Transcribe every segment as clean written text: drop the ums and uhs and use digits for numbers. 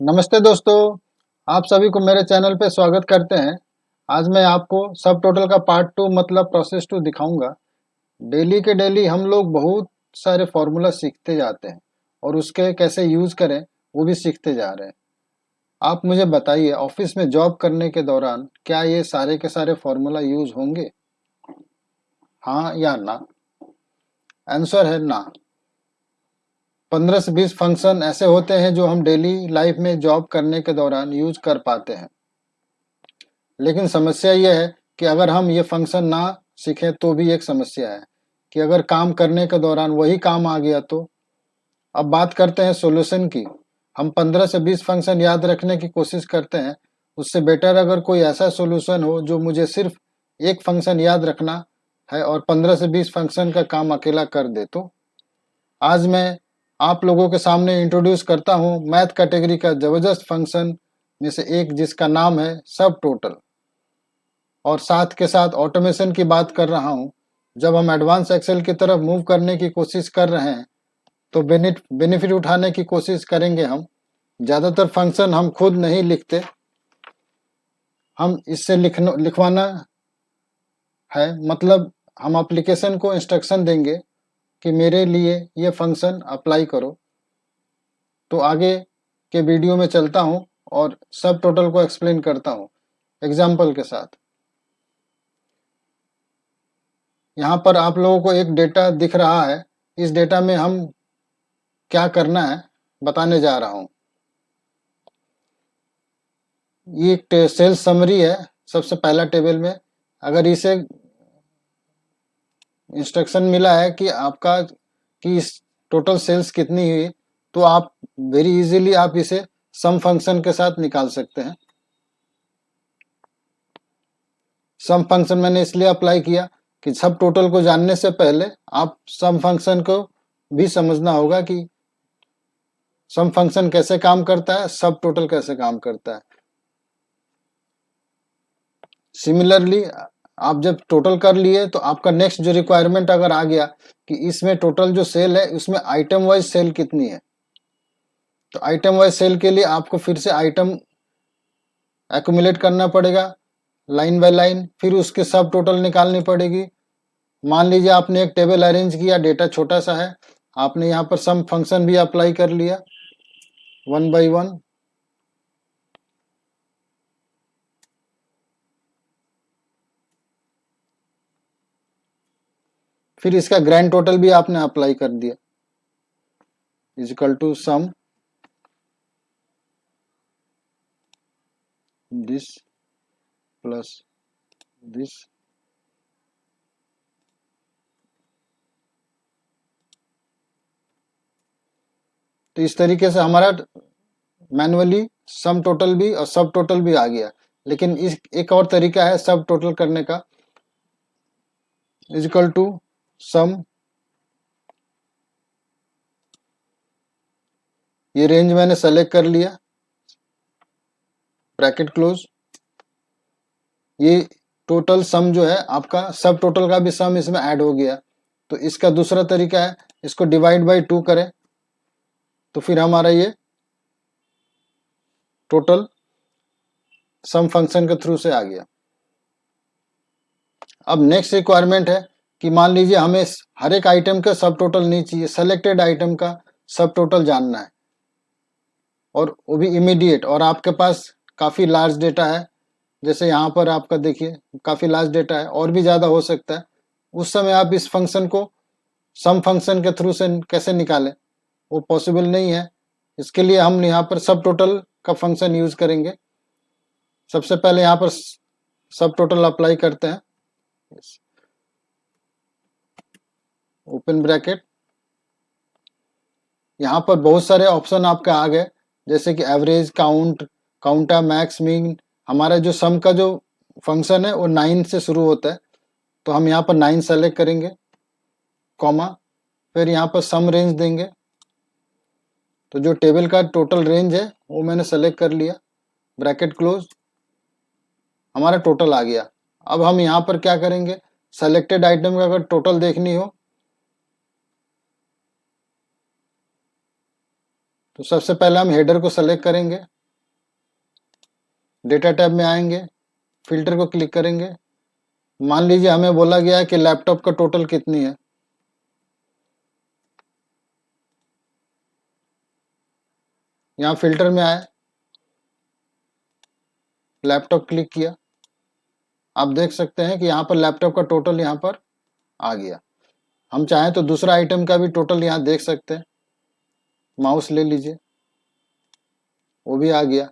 नमस्ते दोस्तों, आप सभी को मेरे चैनल पे स्वागत करते हैं। आज मैं आपको सब टोटल का पार्ट 2 मतलब प्रोसेस 2 दिखाऊंगा। डेली के डेली हम लोग बहुत सारे फॉर्मूला सीखते जाते हैं और उसके कैसे यूज करें वो भी सीखते जा रहे हैं। आप मुझे बताइए, ऑफिस में जॉब करने के दौरान क्या ये सारे के सारे फॉर्मूला यूज होंगे? हाँ या ना? आंसर है ना। 15 से 20 फंक्शन ऐसे होते हैं जो हम डेली लाइफ में जॉब करने के दौरान यूज कर पाते हैं। लेकिन समस्या ये है कि अगर हम ये फंक्शन ना सीखें तो भी एक समस्या है कि अगर काम करने के दौरान वही काम आ गया तो। अब बात करते हैं सॉल्यूशन की। हम 15 से 20 फंक्शन याद रखने की कोशिश करते हैं, उससे बेटर अगर कोई ऐसा सॉल्यूशन हो जो मुझे सिर्फ एक फंक्शन याद रखना है और 15 से 20 फंक्शन का काम अकेला कर दे तो। आज मैं आप लोगों के सामने इंट्रोड्यूस करता हूँ मैथ कैटेगरी का जबरदस्त फंक्शन में से एक, जिसका नाम है सब टोटल। और साथ के साथ ऑटोमेशन की बात कर रहा हूँ। जब हम एडवांस एक्सेल की तरफ मूव करने की कोशिश कर रहे हैं तो बेनिफिट उठाने की कोशिश करेंगे हम। ज़्यादातर फंक्शन हम खुद नहीं लिखते, हम इससे लिखवाना है। मतलब हम एप्लीकेशन को इंस्ट्रक्शन देंगे कि मेरे लिए ये फंक्शन अप्लाई करो। तो आगे के वीडियो में चलता हूँ और सब टोटल को एक्सप्लेन करता हूँ एग्जाम्पल के साथ। यहाँ पर आप लोगों को एक डेटा दिख रहा है। इस डेटा में हम क्या करना है बताने जा रहा हूँ। ये एक सेल्स समरी है। सबसे पहला टेबल में अगर इसे इंस्ट्रक्शन मिला है कि आपका कि इस टोटल सेल्स कितनी हुई, तो आप वेरी इजीली आप इसे सम फंक्शन के साथ निकाल सकते हैं। सम फंक्शन मैंने इसलिए अप्लाई किया कि सब टोटल को जानने से पहले आप सम फंक्शन को भी समझना होगा कि सम फंक्शन कैसे काम करता है, सब टोटल कैसे काम करता है। सिमिलरली आप जब टोटल कर लिए तो आपका नेक्स्ट जो रिक्वायरमेंट अगर आ गया कि इसमें टोटल जो सेल है उसमें आइटम वाइज सेल कितनी है, तो आइटम वाइज सेल के लिए आपको फिर से आइटम एक्यूमुलेट करना पड़ेगा लाइन बाय लाइन, फिर उसके सब टोटल निकालनी पड़ेगी। मान लीजिए आपने एक टेबल अरेंज किया, डेटा छोटा सा है, आपने यहाँ पर सम फंक्शन भी अप्लाई कर लिया वन बाय वन। फिर इसका ग्रैंड टोटल भी आपने अप्लाई कर दिया is equal to sum this plus this. तो इस तरीके से हमारा मैनुअली सम टोटल भी और सब टोटल भी आ गया। लेकिन इस एक और तरीका है सब टोटल करने का, इज इक्वल टू सम, ये रेंज मैंने सेलेक्ट कर लिया, ब्रैकेट क्लोज। ये टोटल सम जो है आपका सब टोटल का भी सम इसमें ऐड हो गया। तो इसका दूसरा तरीका है, इसको डिवाइड बाय 2 करें तो फिर हमारा ये टोटल सम फंक्शन के थ्रू से आ गया। अब नेक्स्ट रिक्वायरमेंट है कि मान लीजिए हमें हर एक आइटम का सब टोटल नहीं चाहिए, सेलेक्टेड आइटम का सब टोटल जानना है और वो भी इमीडिएट, और आपके पास काफ़ी लार्ज डेटा है। जैसे यहाँ पर आपका देखिए काफ़ी लार्ज डेटा है, और भी ज़्यादा हो सकता है। उस समय आप इस फंक्शन को सम फंक्शन के थ्रू से कैसे निकालें, वो पॉसिबल नहीं है। इसके लिए हम यहाँ पर सब टोटल का फंक्शन यूज करेंगे। सबसे पहले यहाँ पर सब टोटल अप्लाई करते हैं, ओपन ब्रैकेट। यहाँ पर बहुत सारे ऑप्शन आपके आ गए, जैसे कि एवरेज, काउंट, काउंटा, मैक्स, मीन। हमारा जो सम का जो फंक्शन है वो 9 से शुरू होता है, तो हम यहाँ पर 9 सेलेक्ट करेंगे, कॉमा, फिर यहाँ पर सम रेंज देंगे। तो जो टेबल का टोटल रेंज है वो मैंने सेलेक्ट कर लिया, ब्रैकेट क्लोज, हमारा टोटल आ गया। अब हम यहाँ पर क्या करेंगे, सेलेक्टेड आइटम का अगर टोटल देखनी हो तो सबसे पहले हम हेडर को सेलेक्ट करेंगे, डेटा टैब में आएंगे, फिल्टर को क्लिक करेंगे। मान लीजिए हमें बोला गया है कि लैपटॉप का टोटल कितनी है, यहाँ फिल्टर में आए, लैपटॉप क्लिक किया, आप देख सकते हैं कि यहाँ पर लैपटॉप का टोटल यहाँ पर आ गया। हम चाहें तो दूसरा आइटम का भी टोटल यहाँ देख सकते हैं, माउस ले लीजिए, वो भी आ गया,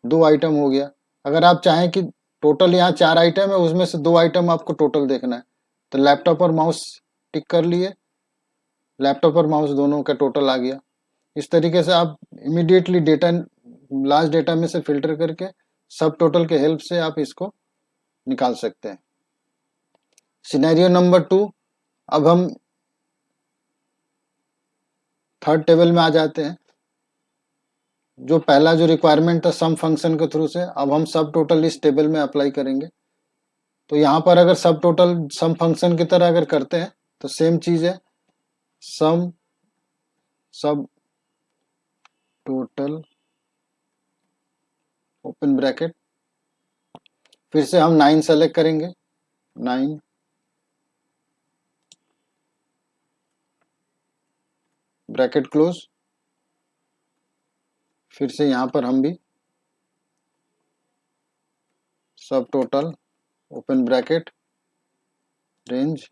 2 आइटम हो गया। अगर आप चाहें कि टोटल यहाँ 4 आइटम है, उसमें से 2 आइटम आपको टोटल देखना है, तो लैपटॉप और माउस टिक कर लिए, लैपटॉप और माउस दोनों का टोटल आ गया। इस तरीके से आप इमीडिएटली डेटा, लास्ट डेटा में से फिल्टर करके सब टोटल के हेल्प से आप इसको निकाल सकते हैं। सिनेरियो नंबर 2, अब हम थर्ड टेबल में आ जाते हैं। जो पहला जो रिक्वायरमेंट था सम फंक्शन के थ्रू से, अब हम सब टोटल इस टेबल में अप्लाई करेंगे। तो यहाँ पर अगर सब टोटल सम फंक्शन की तरह अगर करते हैं तो सेम चीज है, सम सब टोटल ओपन ब्रैकेट, फिर से हम 9 सेलेक्ट करेंगे, 9 ब्रैकेट क्लोज, फिर से यहाँ पर हम भी सब टोटल ओपन ब्रैकेट रेंज,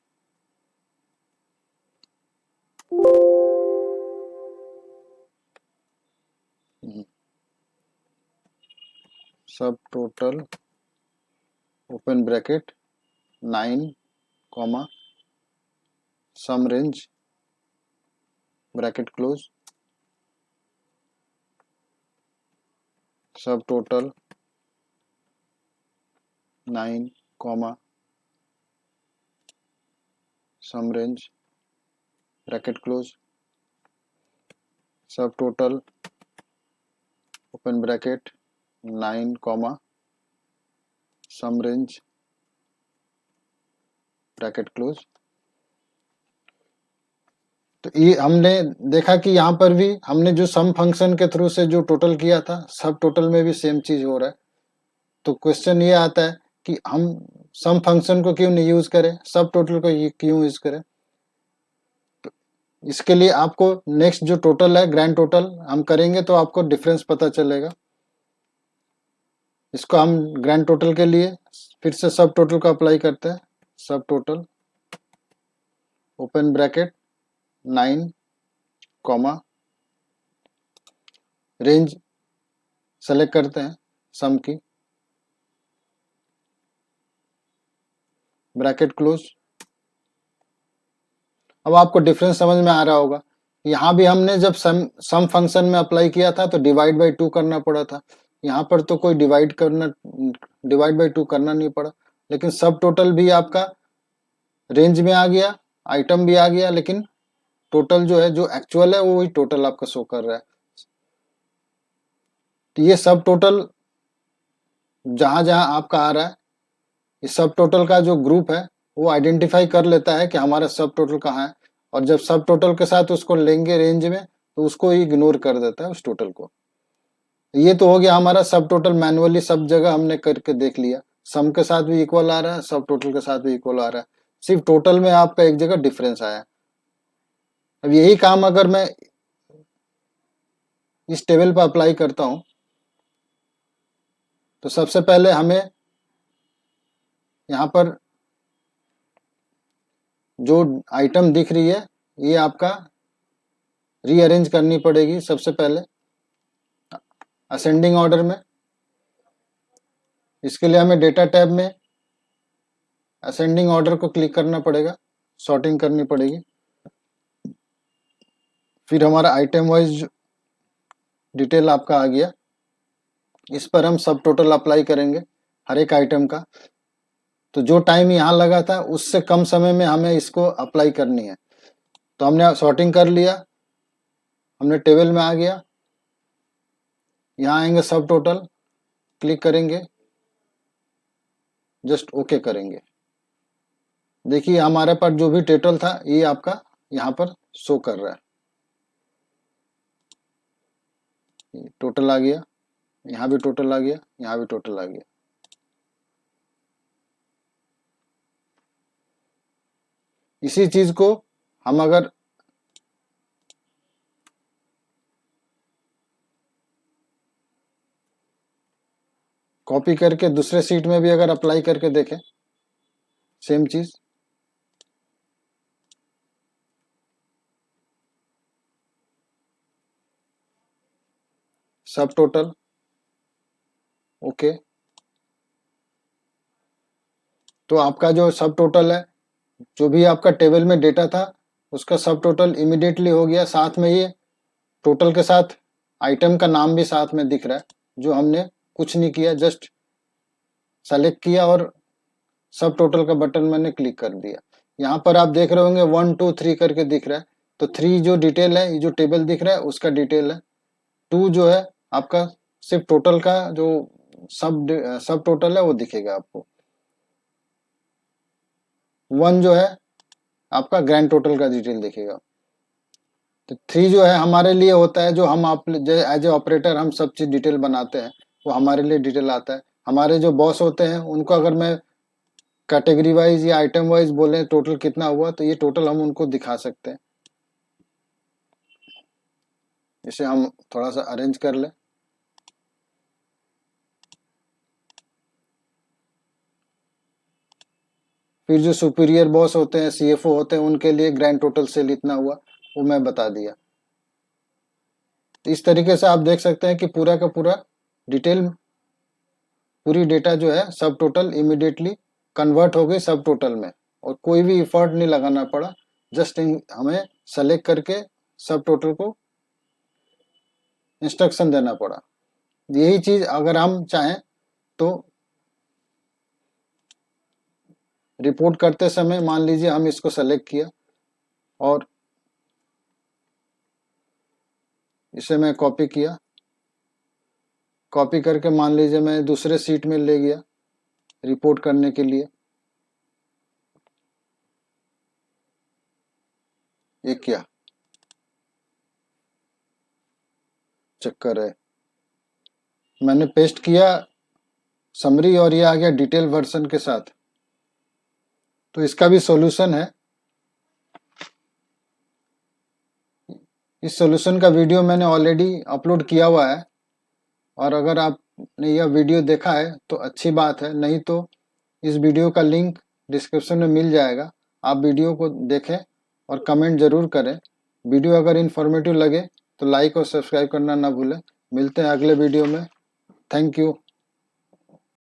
सब टोटल ओपन ब्रैकेट 9 कॉमा सम रेंज ब्रैकेट क्लोज, सब टोटल 9 कॉमा सम रेंज ब्रैकेट क्लोज, सब टोटल ओपन ब्रैकेट 9 कॉमा सम रेंज ब्रैकेट क्लोज। तो ये हमने देखा कि यहाँ पर भी हमने जो सम फंक्शन के थ्रू से जो टोटल किया था, सब टोटल में भी सेम चीज हो रहा है। तो क्वेश्चन ये आता है कि हम सम फंक्शन को क्यों नहीं यूज करें, सब टोटल को क्यों यूज करें। तो इसके लिए आपको नेक्स्ट जो टोटल है, ग्रैंड टोटल हम करेंगे तो आपको डिफरेंस पता चलेगा। इसको हम ग्रैंड टोटल के लिए फिर से सब टोटल को अप्लाई करते हैं, सब total open bracket 9 comma range select करते हैं सम की, ब्रैकेट क्लोज। अब आपको डिफरेंस समझ में आ रहा होगा, यहाँ भी हमने जब सम फंक्शन में अप्लाई किया था तो डिवाइड बाई 2 करना पड़ा था, यहाँ पर तो कोई डिवाइड बाई 2 करना नहीं पड़ा। लेकिन सब टोटल भी आपका रेंज में आ गया, आइटम भी आ गया, लेकिन टोटल जो है, जो एक्चुअल है, वो वही टोटल आपका शो कर रहा है। तो ये सब टोटल जहां जहां आपका आ रहा है, इस सब टोटल का जो ग्रुप है वो आइडेंटिफाई कर लेता है कि हमारा सब टोटल कहाँ है, और जब सब टोटल के साथ उसको लेंगे रेंज में तो उसको इग्नोर कर देता है उस टोटल को। ये तो हो गया हमारा सब टोटल, मैनुअली सब जगह हमने करके देख लिया, सम के साथ भी इक्वल आ रहा है, सब टोटल के साथ भी इक्वल आ रहा है, सिर्फ टोटल में आपका एक जगह डिफरेंस आया। अब यही काम अगर मैं इस टेबल पर अप्लाई करता हूं तो सबसे पहले हमें यहाँ पर जो आइटम दिख रही है ये आपका रीअरेंज करनी पड़ेगी। सबसे पहले असेंडिंग ऑर्डर में, इसके लिए हमें डेटा टैब में असेंडिंग ऑर्डर को क्लिक करना पड़ेगा, सॉर्टिंग करनी पड़ेगी। फिर हमारा आइटम वाइज डिटेल आपका आ गया, इस पर हम सब टोटल अप्लाई करेंगे हर एक आइटम का। तो जो टाइम यहाँ लगा था उससे कम समय में हमें इसको अप्लाई करनी है। तो हमने सॉर्टिंग कर लिया, हमने टेबल में आ गया, यहाँ आएंगे सब टोटल, क्लिक करेंगे, जस्ट ओके करेंगे। देखिए हमारे पास जो भी टोटल था ये आपका यहाँ पर शो कर रहा है। टोटल आ गया, यहाँ भी टोटल आ गया, यहाँ भी टोटल आ गया। इसी चीज को हम अगर कॉपी करके दूसरे सीट में भी अगर अप्लाई करके देखें, सेम चीज, सब टोटल, ओके, तो आपका जो सब टोटल है, जो भी आपका टेबल में डेटा था उसका सब टोटल इमीडिएटली हो गया। साथ में ये टोटल के साथ आइटम का नाम भी साथ में दिख रहा है, जो हमने कुछ नहीं किया, जस्ट सेलेक्ट किया और सब टोटल का बटन मैंने क्लिक कर दिया। यहाँ पर आप देख रहे होंगे 1 2 3 करके दिख रहा है, तो 3 जो डिटेल है, ये जो टेबल दिख रहा है उसका डिटेल है। 2 जो है आपका सिर्फ टोटल का जो सब टोटल है वो दिखेगा आपको। 1 जो है आपका ग्रैंड टोटल का डिटेल दिखेगा। तो 3 जो है हमारे लिए होता है, जो हम आप एज ए ऑपरेटर हम सब चीज डिटेल बनाते हैं, वो हमारे लिए डिटेल आता है। हमारे जो बॉस होते हैं उनको अगर मैं कैटेगरी वाइज या आइटम वाइज बोले टोटल कितना हुआ, तो ये टोटल हम उनको दिखा सकते हैं। इसे हम थोड़ा सा अरेंज कर ले। फिर जो सुपीरियर बॉस होते हैं, सीएफओ होते हैं, उनके लिए ग्रैंड टोटल सेल इतना हुआ, वो मैं बता दिया। इस तरीके से आप देख सकते हैं कि पूरा का पूरा डिटेल, पूरी डेटा जो है सब टोटल इमीडिएटली कन्वर्ट हो गई सब टोटल में, और कोई भी इफर्ट नहीं लगाना पड़ा, जस्ट हमें सेलेक्ट करके सब टोटल को इंस्ट्रक्शन देना पड़ा। यही चीज अगर हम चाहें तो रिपोर्ट करते समय मान लीजिए हम इसको सेलेक्ट किया और इसे मैं कॉपी किया, कॉपी करके मान लीजिए मैं दूसरे सीट में ले गया रिपोर्ट करने के लिए। ये क्या चक्कर है, मैंने पेस्ट किया समरी और ये आ गया डिटेल वर्जन के साथ। तो इसका भी सॉल्यूशन है। इस सॉल्यूशन का वीडियो मैंने ऑलरेडी अपलोड किया हुआ है, और अगर आपने यह वीडियो देखा है तो अच्छी बात है, नहीं तो इस वीडियो का लिंक डिस्क्रिप्शन में मिल जाएगा। आप वीडियो को देखें और कमेंट जरूर करें। वीडियो अगर इन्फॉर्मेटिव लगे तो लाइक और सब्सक्राइब करना ना भूलें। मिलते हैं अगले वीडियो में। Thank you.